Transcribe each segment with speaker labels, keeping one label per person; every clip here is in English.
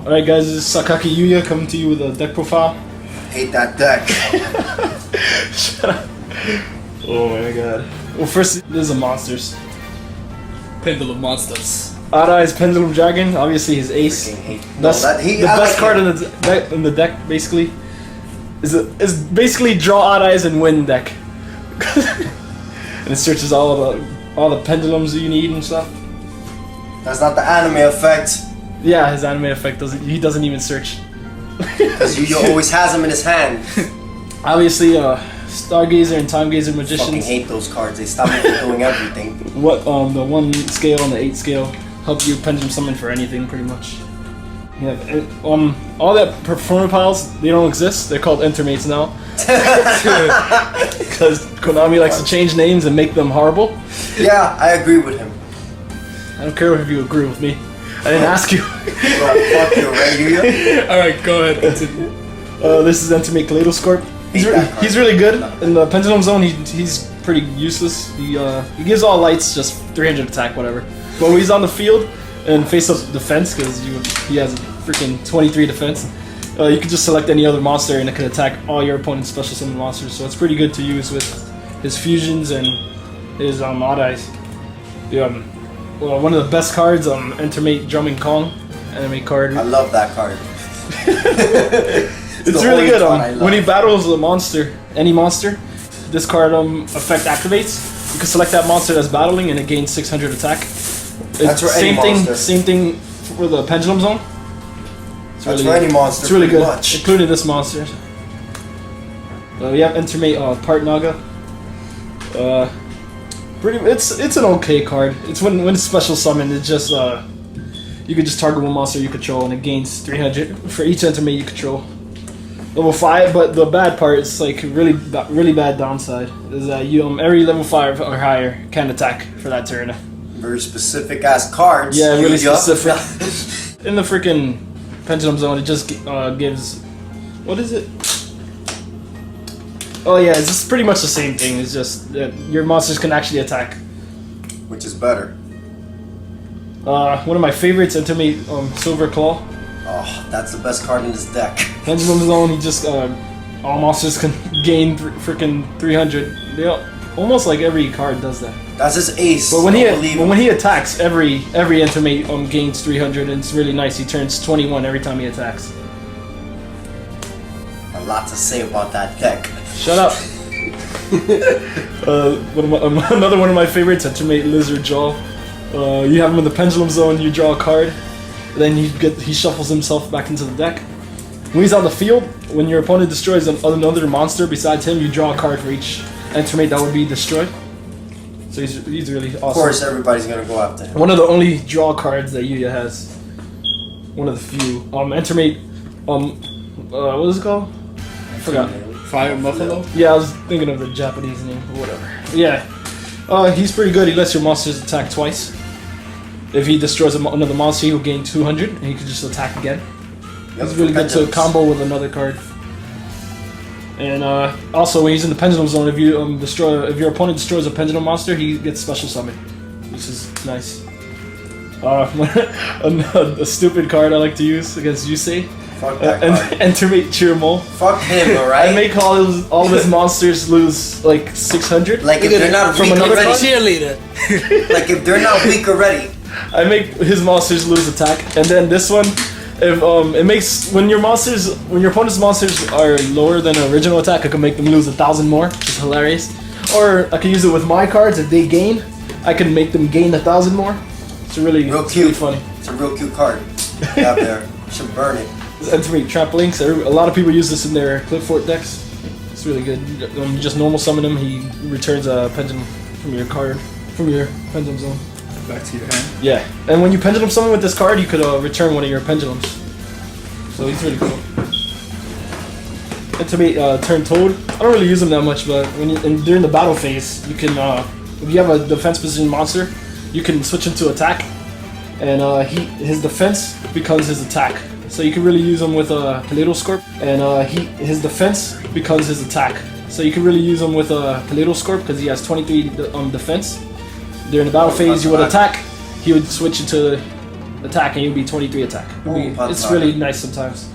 Speaker 1: Alright guys, this is Sakaki Yuya coming to you with a deck profile.
Speaker 2: Hate that deck.
Speaker 1: Shut up. Oh my god. Well, first, this is the monsters.
Speaker 3: Pendulum monsters.
Speaker 1: Judai's Pendulum Dragon, obviously his ace.
Speaker 2: The
Speaker 1: best card in the deck, basically, is basically draw Judai's and win deck. And it searches all the pendulums that you need and stuff.
Speaker 2: That's not the anime effect.
Speaker 1: Yeah, his anime effect he doesn't even search.
Speaker 2: Because Yuya always has them in his hand.
Speaker 1: Obviously, Stargazer and Timegazer Magicians.
Speaker 2: Fucking hate those cards. They stop me from doing everything.
Speaker 1: What the 1 scale and the 8 scale help you pendulum summon for anything, pretty much. Yeah, all that performer piles, they don't exist. They're called Intermates now. Because Konami likes to change names and make them horrible.
Speaker 2: Yeah, I agree with him.
Speaker 1: I don't care if you agree with me. I didn't ask you.
Speaker 2: Fuck you, right, Yuya?
Speaker 3: Alright, go ahead. Continue.
Speaker 1: This is Entomate Kaleidoscope. He's really good. In the Pendulum Zone, he's pretty useless. He gives all lights, just 300 attack, whatever. But when he's on the field and face up defense, because he has a freaking 23 defense, you can just select any other monster and it can attack all your opponent's special summon monsters. So it's pretty good to use with his fusions and his Judai's. Well, one of the best cards, Entomate Drumming Kong, anime card.
Speaker 2: I love that card.
Speaker 1: It's really good. When he battles a monster, any monster, this card effect activates. You can select that monster that's battling and it gains 600 attack.
Speaker 2: That's for
Speaker 1: same
Speaker 2: any
Speaker 1: thing.
Speaker 2: monster.
Speaker 1: Same thing for the Pendulum Zone.
Speaker 2: That's for any monster.
Speaker 1: It's really good,
Speaker 2: much.
Speaker 1: including this monster. We have Entomate Part Naga. It's an okay card. It's when it's special summon. It's just you can just target one monster you control and it gains 300 for each Entomate you control. Level 5, but the bad part is like really bad downside is that every level 5 or higher can attack for that turn.
Speaker 2: Very specific ass cards.
Speaker 1: Yeah, really
Speaker 2: Yuya.
Speaker 1: specific. In the freaking Pendulum Zone, it just gives, what is it? Oh yeah, it's just pretty much the same thing. It's just that your monsters can actually attack.
Speaker 2: Which is better?
Speaker 1: One of my favorites, Entomate Silver Claw.
Speaker 2: Oh, that's the best card in this deck.
Speaker 1: Pendulum Zone, he just all monsters can gain freaking 300. Almost like every card does that.
Speaker 2: That's his ace.
Speaker 1: But when he attacks, every Entomate gains 300, and it's really nice. He turns 21 every time he attacks.
Speaker 2: A lot to say about that deck.
Speaker 1: Shut up. Another one of my favorites, Entomate Lizard Jaw. You have him in the Pendulum Zone. You draw a card. Then he shuffles himself back into the deck. When he's on the field, when your opponent destroys another monster besides him, you draw a card for each Entomate that would be destroyed. So he's really awesome.
Speaker 2: Of course, everybody's gonna go after him.
Speaker 1: One of the only draw cards that Yuya has. One of the few. Entomate. What is it called? I forgot.
Speaker 3: Fire Buffalo?
Speaker 1: Yeah, I was thinking of the Japanese name or whatever. Yeah. He's pretty good. He lets your monsters attack twice. If he destroys another monster, he will gain 200, and he can just attack again.
Speaker 2: Yep,
Speaker 1: He's really good to combo with another card. And also, when he's in the Pendulum Zone, if your opponent destroys a Pendulum monster, he gets special summon, which is nice. A stupid card I like to use against Yusei.
Speaker 2: Fuck that card.
Speaker 1: Entomate Cheermole.
Speaker 2: Fuck him, alright?
Speaker 1: I make all of his monsters lose like 600.
Speaker 2: Like if they're not weak already.
Speaker 3: Cheerleader.
Speaker 2: Like if they're not weak already.
Speaker 1: I make his monsters lose attack, and then this one, if it makes when your opponent's monsters are lower than original attack, I can make them lose 1,000 more, which is hilarious. Or I can use it with my cards. If they gain, I can make them gain 1,000 more. It's really cute. Really funny.
Speaker 2: It's a real cute card. Out there, should burn it.
Speaker 1: Entomate Trap Links. A lot of people use this in their Clip Fort decks. It's really good. When you just normal summon him, he returns a pendulum from your Pendulum Zone.
Speaker 3: Back to your hand.
Speaker 1: Yeah, and when you Pendulum summon with this card, you could return one of your pendulums. So he's really cool. Entomate Turn Toad. I don't really use him that much, but during the battle phase, you can if you have a defense position monster, you can switch him to attack, and his defense becomes his attack. So you can really use him with a Kaleidoscope, and his defense becomes his attack. So you can really use him with a Kaleidoscope because he has 23 defense. During the battle phase, you would attack. He would switch into attack, and you'll be 23 attack. It's
Speaker 2: that's
Speaker 1: really
Speaker 2: right.
Speaker 1: nice sometimes.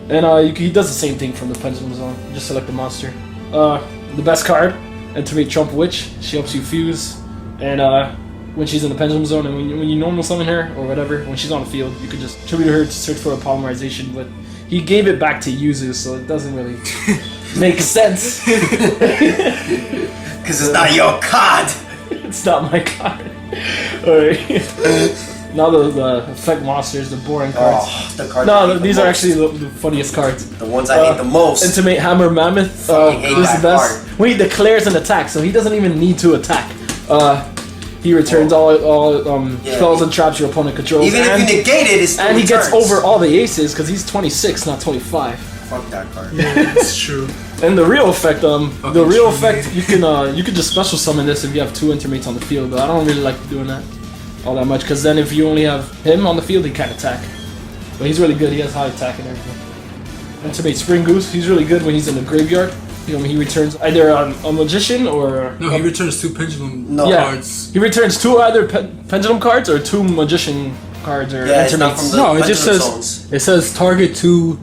Speaker 1: And he does the same thing from the Pendulum Zone. You just select the monster. The best card, Activate Trump Witch. She helps you fuse, and when she's in the Pendulum Zone, and when you normal summon her or whatever, when she's on the field, you could just tribute her to search for a polymerization. But he gave it back to Yuzu, so it doesn't really make sense.
Speaker 2: Because it's not your card.
Speaker 1: It's not my card. Alright. Now the effect monsters, the boring cards.
Speaker 2: Oh, the cards.
Speaker 1: No, these are actually the funniest cards.
Speaker 2: the ones I hate the most.
Speaker 1: Intimate Hammer Mammoth.
Speaker 2: Fucking hate
Speaker 1: This is
Speaker 2: that
Speaker 1: the best.
Speaker 2: card.
Speaker 1: When he declares an attack, so he doesn't even need to attack. He returns all spells and traps your opponent controls.
Speaker 2: Even if you negate it, it's still
Speaker 1: and he gets
Speaker 2: returns.
Speaker 1: over all the aces because he's 26, not 25.
Speaker 2: Fuck that card.
Speaker 3: It's true.
Speaker 1: And the real effect, you can just special summon this if you have 2 intermates on the field. But I don't really like doing that all that much because then if you only have him on the field, he can't attack. But he's really good. He has high attack and everything. Intermate Spring Goose. He's really good when he's in the graveyard. He returns either a magician or
Speaker 3: No, he returns 2 pendulum
Speaker 1: yeah.
Speaker 3: cards.
Speaker 1: He returns 2 either pendulum cards or 2 magician cards or
Speaker 2: Yeah, it's not
Speaker 1: intermates.
Speaker 2: from the
Speaker 3: No, it just
Speaker 2: pendulum
Speaker 3: says
Speaker 2: zones.
Speaker 3: it says target 2.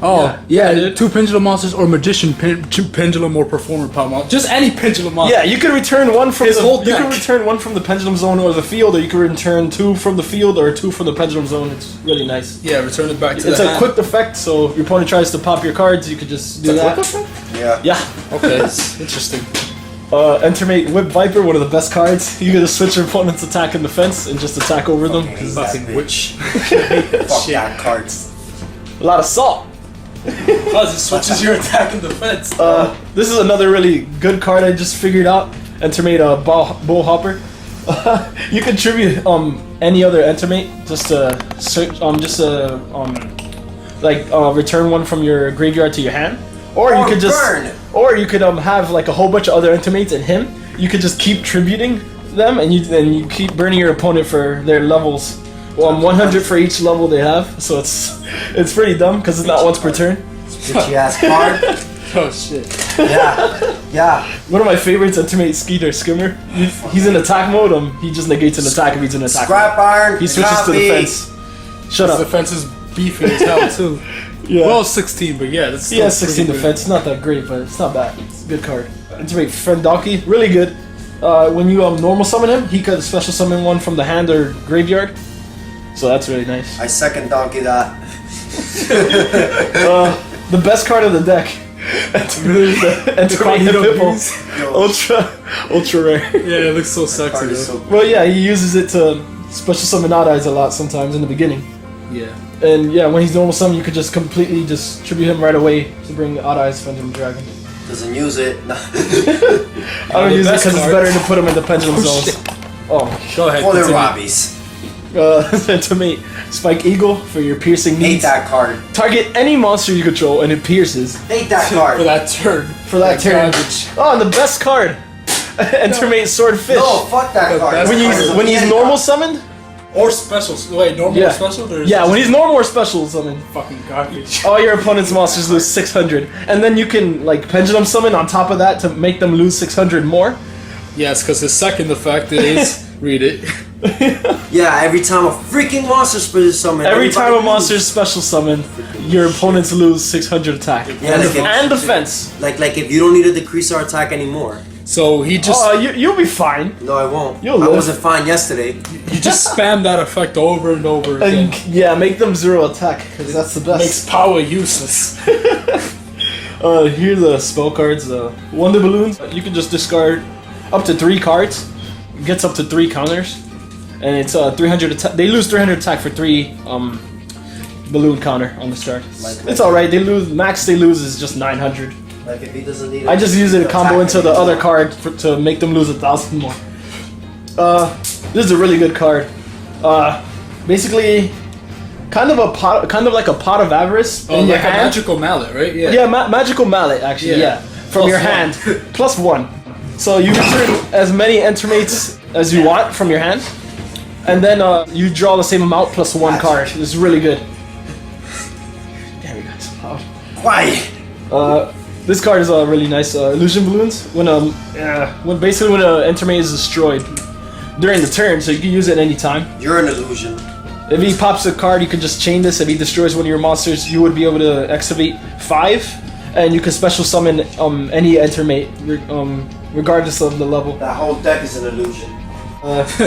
Speaker 3: Oh, yeah, 2 pendulum monsters or magician pendulum or performer power monster. Just any pendulum monster.
Speaker 1: Yeah, you could return one from
Speaker 3: His
Speaker 1: the
Speaker 3: whole
Speaker 1: you could
Speaker 3: deck.
Speaker 1: return one from the pendulum zone or the field, or you could return 2 from the field or 2 from the pendulum zone. It's really nice.
Speaker 3: Yeah, return it back to
Speaker 1: It's
Speaker 3: the
Speaker 1: a
Speaker 3: hand.
Speaker 1: quick effect, so if your opponent tries to pop your cards, you could just do that.
Speaker 2: Yeah.
Speaker 1: Yeah.
Speaker 3: Okay, that's interesting.
Speaker 1: Intermate Whip Viper, one of the best cards. You gotta switch your opponent's attack and defense and just attack over them.
Speaker 2: Fucking hate
Speaker 3: Fucking
Speaker 2: that
Speaker 3: witch.
Speaker 2: Fuck that card.
Speaker 1: A lot of salt.
Speaker 3: Because it switches your attack and defense.
Speaker 1: This is another really good card I just figured out. Intermate Bull Hopper. You can tribute any other Intermate just to search return one from your graveyard to your hand, or you could just
Speaker 2: burn.
Speaker 1: or you could have like a whole bunch of other Intermates in him. You could just keep tributing them, and you keep burning your opponent for their levels. 100 for each level they have, so it's pretty dumb because it's not once per turn.
Speaker 2: Bitchy ass card.
Speaker 3: Oh shit.
Speaker 2: Yeah.
Speaker 1: One of my favorites, Intermate Skeeter Skimmer. He's in attack mode. He just negates an attack if he's in attack
Speaker 2: Scrap
Speaker 1: mode.
Speaker 2: iron.
Speaker 1: He switches to
Speaker 2: copy.
Speaker 1: defense. Shut
Speaker 3: His
Speaker 1: up.
Speaker 3: defense is beefy as hell too.
Speaker 1: Yeah.
Speaker 3: Well, 16, but yeah, that's
Speaker 1: He
Speaker 3: still
Speaker 1: has 16
Speaker 3: pretty good.
Speaker 1: defense. It's not that great, but it's not bad. It's a good card. Intermate Friend Donkey, really good. When you normal summon him, he could special summon one from the hand or graveyard. So that's really nice.
Speaker 2: I second donkey that.
Speaker 1: The best card of the deck. Intermate Hippo. Ultra rare.
Speaker 3: Yeah, it looks so sexy
Speaker 2: Card
Speaker 3: though.
Speaker 2: is so good.
Speaker 1: Well, yeah, he uses it to special summon Odd Eyes a lot sometimes in the beginning.
Speaker 3: Yeah.
Speaker 1: And yeah, when he's normal summon, you could just completely just tribute him right away to bring Odd Eyes Pendulum Dragon.
Speaker 2: Doesn't use it.
Speaker 1: I don't
Speaker 3: the
Speaker 1: use it
Speaker 3: best
Speaker 1: because it's
Speaker 3: card-
Speaker 1: better to put him in the Pendulum zones.
Speaker 3: shit.
Speaker 1: Oh,
Speaker 3: Go ahead.
Speaker 2: Well, they're
Speaker 3: continue.
Speaker 2: Robbies.
Speaker 1: Intermate Spike Eagle for your piercing
Speaker 2: Hate
Speaker 1: needs.
Speaker 2: that card.
Speaker 1: Target any monster you control and it pierces
Speaker 2: Hate that
Speaker 3: For
Speaker 2: card.
Speaker 3: that turn.
Speaker 1: for that turn.
Speaker 3: garbage.
Speaker 1: Oh, and the best card, Intermate Swordfish.
Speaker 2: No, fuck that
Speaker 3: The
Speaker 2: card.
Speaker 3: best
Speaker 1: when
Speaker 3: card
Speaker 1: he's
Speaker 3: is
Speaker 1: when he's normal summoned.
Speaker 3: Or special. Wait, normal
Speaker 1: Yeah.
Speaker 3: or special? Or is
Speaker 1: Yeah,
Speaker 3: it
Speaker 1: when he's normal or special summoned.
Speaker 3: fucking garbage.
Speaker 1: All your opponent's monsters lose 600, and then you can like pendulum summon on top of that to make them lose 600 more.
Speaker 3: Yes, because his second effect is read it.
Speaker 2: Yeah, every time a freaking monster split summon.
Speaker 1: Every time a
Speaker 2: everybody
Speaker 1: monster's
Speaker 2: loses.
Speaker 1: special summon, your opponents lose 600 attack
Speaker 2: Yeah, like
Speaker 1: and defense.
Speaker 2: Like if you don't need to decrease our attack anymore.
Speaker 3: So he just
Speaker 1: You'll be fine.
Speaker 2: No, I won't.
Speaker 1: You'll
Speaker 2: I
Speaker 1: live.
Speaker 2: wasn't fine yesterday.
Speaker 3: you just spam that effect over and over again.
Speaker 1: And yeah, make them 0 attack because that's the best.
Speaker 3: Makes power useless.
Speaker 1: Here are the spell cards. Wonder Balloons. You can just discard up to 3 cards. It gets up to 3 counters, and it's 300 attack. They lose 300 attack for 3 balloon counter on the start. It's all right. They lose max. They lose is just 900.
Speaker 2: Like if he doesn't need.
Speaker 1: I just use it to combo
Speaker 2: attack
Speaker 1: into the
Speaker 2: anymore.
Speaker 1: other card to make them lose 1,000 more. This is a really good card. Basically, kind of like a pot of avarice
Speaker 3: Oh,
Speaker 1: in your
Speaker 3: like a
Speaker 1: hand.
Speaker 3: magical mallet, right? Yeah.
Speaker 1: Yeah, magical mallet actually.
Speaker 3: Yeah.
Speaker 1: Yeah, from your
Speaker 3: +1.
Speaker 1: hand, +1. So you return as many Intermates as you want from your hand, and then you draw the same amount +1 card. This is really good. Damn you guys.
Speaker 2: Quiet.
Speaker 1: This card is really nice. Illusion Balloons. When basically when an Intermate is destroyed, during the turn, so you can use it any time.
Speaker 2: You're an illusion.
Speaker 1: If he pops a card, you can just chain this. If he destroys one of your monsters, you would be able to activate 5, and you can special summon any entermate, regardless of the level.
Speaker 2: That whole deck is an illusion.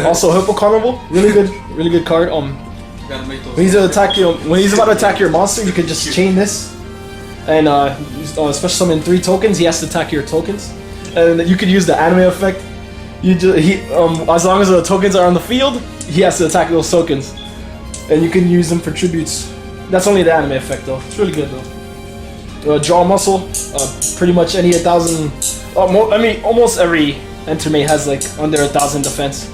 Speaker 1: Also, Hippo Carnival, really good card. When he's about to attack your monster, you can just chain this, and special summon 3 tokens. He has to attack your tokens, and you could use the anime effect. As long as the tokens are on the field, he has to attack those tokens. And you can use them for tributes. That's only the anime effect though. It's really good though. Draw muscle. Pretty much any 1,000. Almost every entermate has like under 1,000 defense.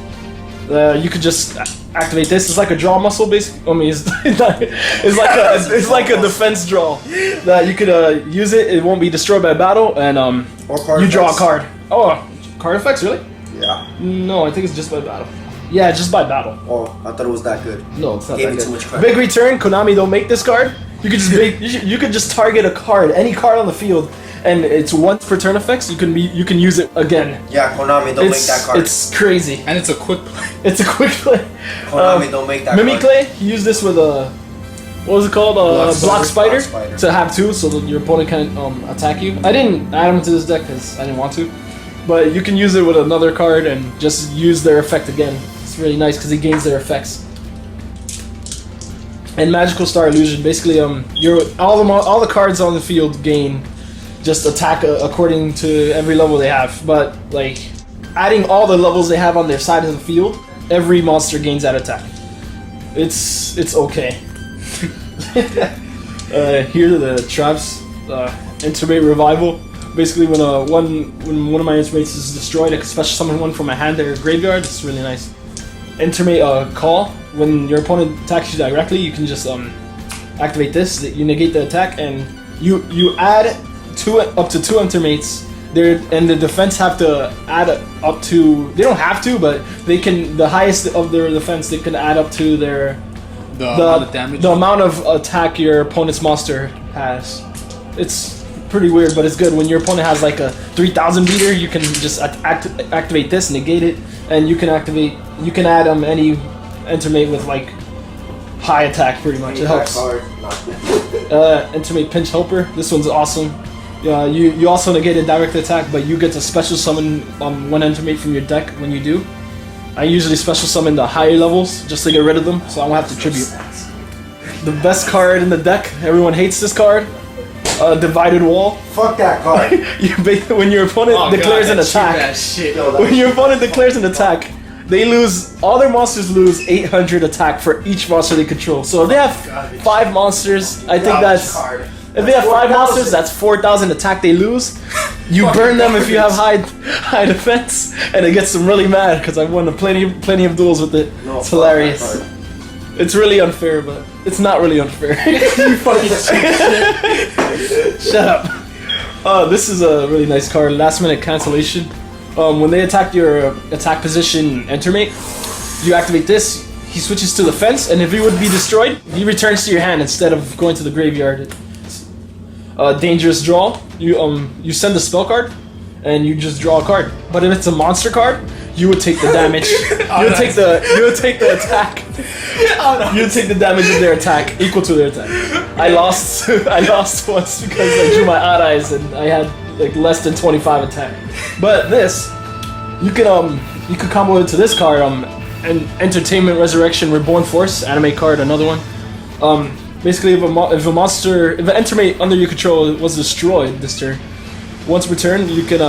Speaker 1: You could just activate this. It's like a draw muscle, basically. I mean, it's like a defense draw that you could use it. It won't be destroyed by battle, and you draw a card. Oh, card effects, really?
Speaker 2: Yeah.
Speaker 1: No, I think it's just by battle. Yeah, just by battle.
Speaker 2: Oh, I thought it was that good.
Speaker 1: No, it's not
Speaker 2: Gave
Speaker 1: that
Speaker 2: me
Speaker 1: good.
Speaker 2: too much credit.
Speaker 1: Big return. Konami don't make this card. You could just you could just target a card, any card on the field, and it's once per turn effects. You can use it again.
Speaker 2: Yeah, Konami don't make that card.
Speaker 1: It's crazy.
Speaker 3: And it's a quick play.
Speaker 1: It's a quick play.
Speaker 2: Konami don't make that
Speaker 1: Mimic
Speaker 2: card.
Speaker 1: Clay. He used this with a what was it called? Block Spider. To have 2, so that your opponent can attack you. I didn't add him to this deck because I didn't want to, but you can use it with another card and just use their effect again. It's really nice because he gains their effects. And Magical Star Illusion, basically, all the cards on the field gain just attack according to every level they have. But like adding all the levels they have on their side of the field, every monster gains that attack. It's okay. Here are the traps. Entermate Revival. Basically, when one of my Entermates is destroyed, I can special summon one from my hand or graveyard. It's really nice. Entermate Call. When your opponent attacks you directly, you can just activate this. You negate the attack, and you add up to 2 Entermates. And the defense have to add up to. They don't have to, but they can. The highest of their defense, they can add up to their the amount of attack your opponent's monster has. It's pretty weird, but it's good. When your opponent has like a 3,000 beater, you can just activate this, negate it, and you can add any entermate with like high attack pretty much. It helps. Entermate Pinch Helper. This one's awesome. You also negate a direct attack, but you get to special summon one entermate from your deck when you do. I usually special summon the higher levels just to get rid of them, so I won't have to tribute. The best card in the deck. Everyone hates this card. Divided Wall.
Speaker 2: Fuck that card.
Speaker 1: When your opponent declares an attack, when your opponent declares an attack, all their monsters lose 800 attack for each monster they control. So if they have 5 monsters, I think if they have 5 monsters, that's 4,000 attack they lose. You burn them if you have high defense, and it gets them really mad because I've won plenty of duels with it. It's hilarious. It's really unfair, but it's not really unfair. You fucking shut up. This is a really nice card. Last minute cancellation. When they attack your attack position entermate, you activate this. He switches to the fence, and if he would be destroyed, he returns to your hand instead of going to the graveyard. Dangerous draw. You send a spell card, and you just draw a card. But if it's a monster card, you would take the damage. You would take the attack. You would take the damage of their attack equal to their attack. I lost once because I drew my odd eyes and I had like less than 25 attack. But this, you could combo it to this card. And Entertainment Resurrection Reborn Force anime card, another one. Basically, if an entermate under your control was destroyed this turn, once per turn, you can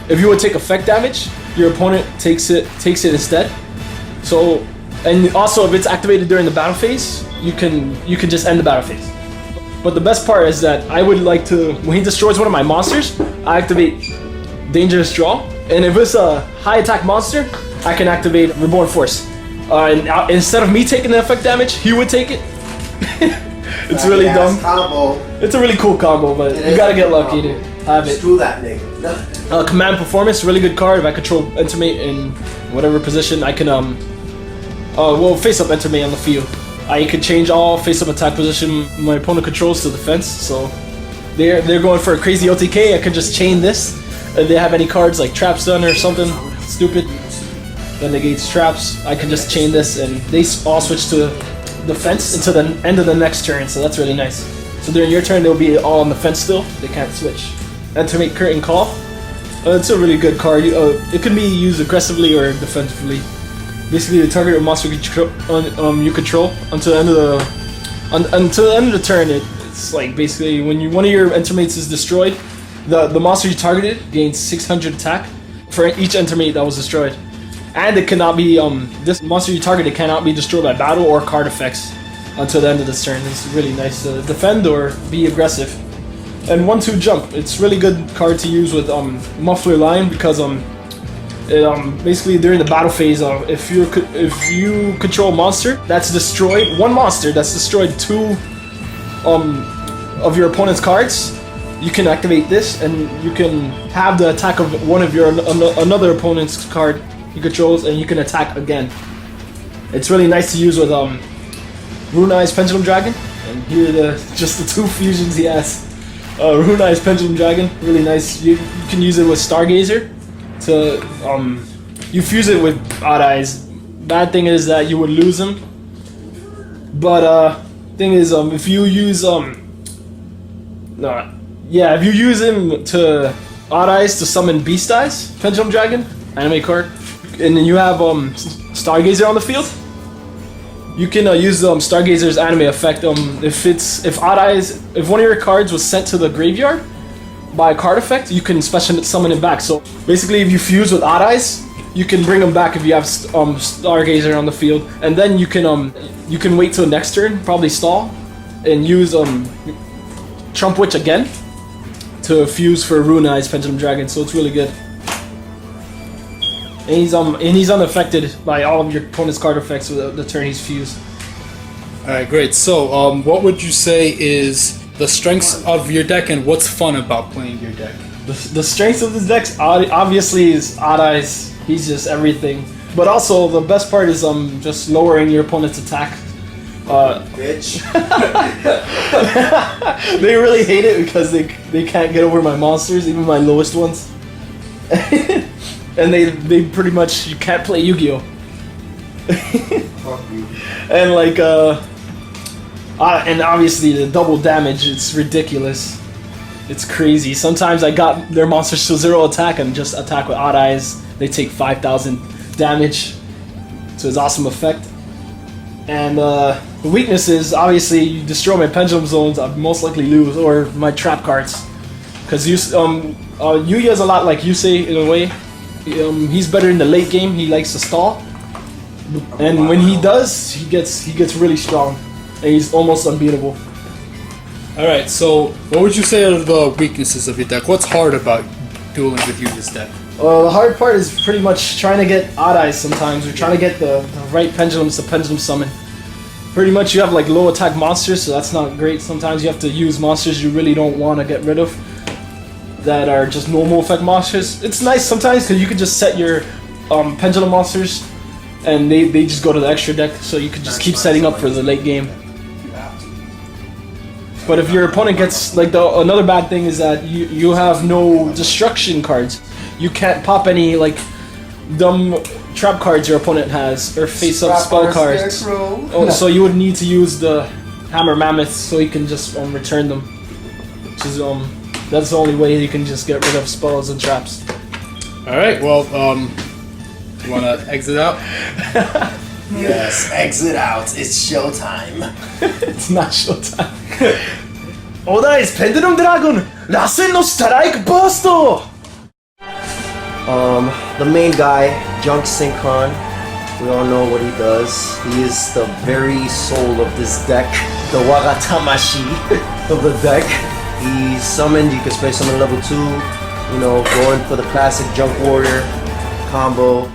Speaker 1: if you would take effect damage, your opponent takes it instead. So, and also if it's activated during the battle phase, you can just end the battle phase. But the best part is that I would like to, when he destroys one of my monsters, I activate Dangerous Draw, and if it's a high attack monster, I can activate Reborn Force. And instead of me taking the effect damage, he would take it. It's really dumb.
Speaker 2: Combo.
Speaker 1: It's a really cool combo, but you gotta get lucky to have it.
Speaker 2: Screw that nigga.
Speaker 1: Command Performance, really good card. If I control Entermate in whatever position, I can face up Entermate on the field. I can change all face up attack position my opponent controls to defense. So they're going for a crazy OTK. I could just chain this. If they have any cards like Trap Stun or something stupid, that negates traps. I can just chain this, and they all switch to defense until the end of the next turn, so that's really nice. So during your turn, they'll be all on the fence still. They can't switch. And to make curtain call, it's a really good card. It can be used aggressively or defensively. Basically, the target of monster you control until the end of the turn. It's like basically when one of your entermates is destroyed, the monster you targeted gains 600 attack for each entermate that was destroyed. And it cannot be this monster you targeted cannot be destroyed by battle or card effects until the end of this turn. It's really nice to defend or be aggressive. And 1/2 jump. It's really good card to use with Muffler Line because basically during the battle phase, if you control a monster that's destroyed, one monster that's destroyed 2 of your opponent's cards, you can activate this and you can have the attack of one of your another opponent's card he controls, and you can attack again. It's really nice to use with Runai's Pendulum Dragon, and here are just the 2 fusions he has. Runai's Pendulum Dragon, really nice. You can use it with Stargazer to you fuse it with Odd Eyes. Bad thing is that you would lose him, but thing is if you use if you use him to Odd Eyes to summon Beast Eyes Pendulum Dragon anime card, and then you have Stargazer on the field, you can use Stargazer's anime effect. If Odd Eyes, if one of your cards was sent to the graveyard by a card effect, you can special summon it back. So basically, if you fuse with Odd Eyes, you can bring them back if you have Stargazer on the field, and then you can wait till next turn, probably stall, and use Trump Witch again to fuse for Runai's Pendulum Dragon. So it's really good. And he's unaffected by all of your opponent's card effects with the turn he's fused.
Speaker 3: Alright, great. So, what would you say is the strengths of your deck and what's fun about playing your deck?
Speaker 1: The strengths of the deck obviously is Odd Eyes. He's just everything. But also the best part is just lowering your opponent's attack.
Speaker 2: Bitch.
Speaker 1: They really hate it because they can't get over my monsters, even my lowest ones. And they pretty much, you can't play Yu-Gi-Oh!
Speaker 2: Fuck you.
Speaker 1: And like and obviously the double damage, it's ridiculous. It's crazy. Sometimes I got their monsters to 0 attack and just attack with Odd Eyes. They take 5,000 damage. So it's awesome effect. And the weakness is obviously you destroy my pendulum zones, I'd most likely lose, or my trap cards. Because Yuya is a lot like Yusei in a way. He's better in the late game. He likes to stall, and when he does, he gets really strong, and he's almost unbeatable.
Speaker 3: All right. So, what would you say are the weaknesses of your deck? What's hard about dueling with Yuya's deck?
Speaker 1: The hard part is pretty much trying to get Odd Eyes sometimes, or trying to get the right pendulums to pendulum summon. Pretty much, you have like low attack monsters, so that's not great. Sometimes you have to use monsters you really don't want to get rid of, that are just normal effect monsters. It's nice sometimes because you can just set your pendulum monsters and they just go to the extra deck, so you can just keep setting up for the late game. But if your opponent gets like another bad thing is that you have no destruction cards. You can't pop any like dumb trap cards your opponent has or face up spell cards. So you would need to use the Hammer Mammoth so you can just return them, which is that's the only way you can just get rid of spells and traps.
Speaker 3: Alright, well, you wanna exit out?
Speaker 2: Yes, exit out. It's showtime.
Speaker 1: It's not showtime. Oda is Pendulum Dragon! Rasen no Strike Busto!
Speaker 2: The main guy, Junk Synchron, we all know what he does. He is the very soul of this deck, the Wagatamashi of the deck. He's summoned, you can space summon level 2, you know, going for the classic Junk Warrior combo.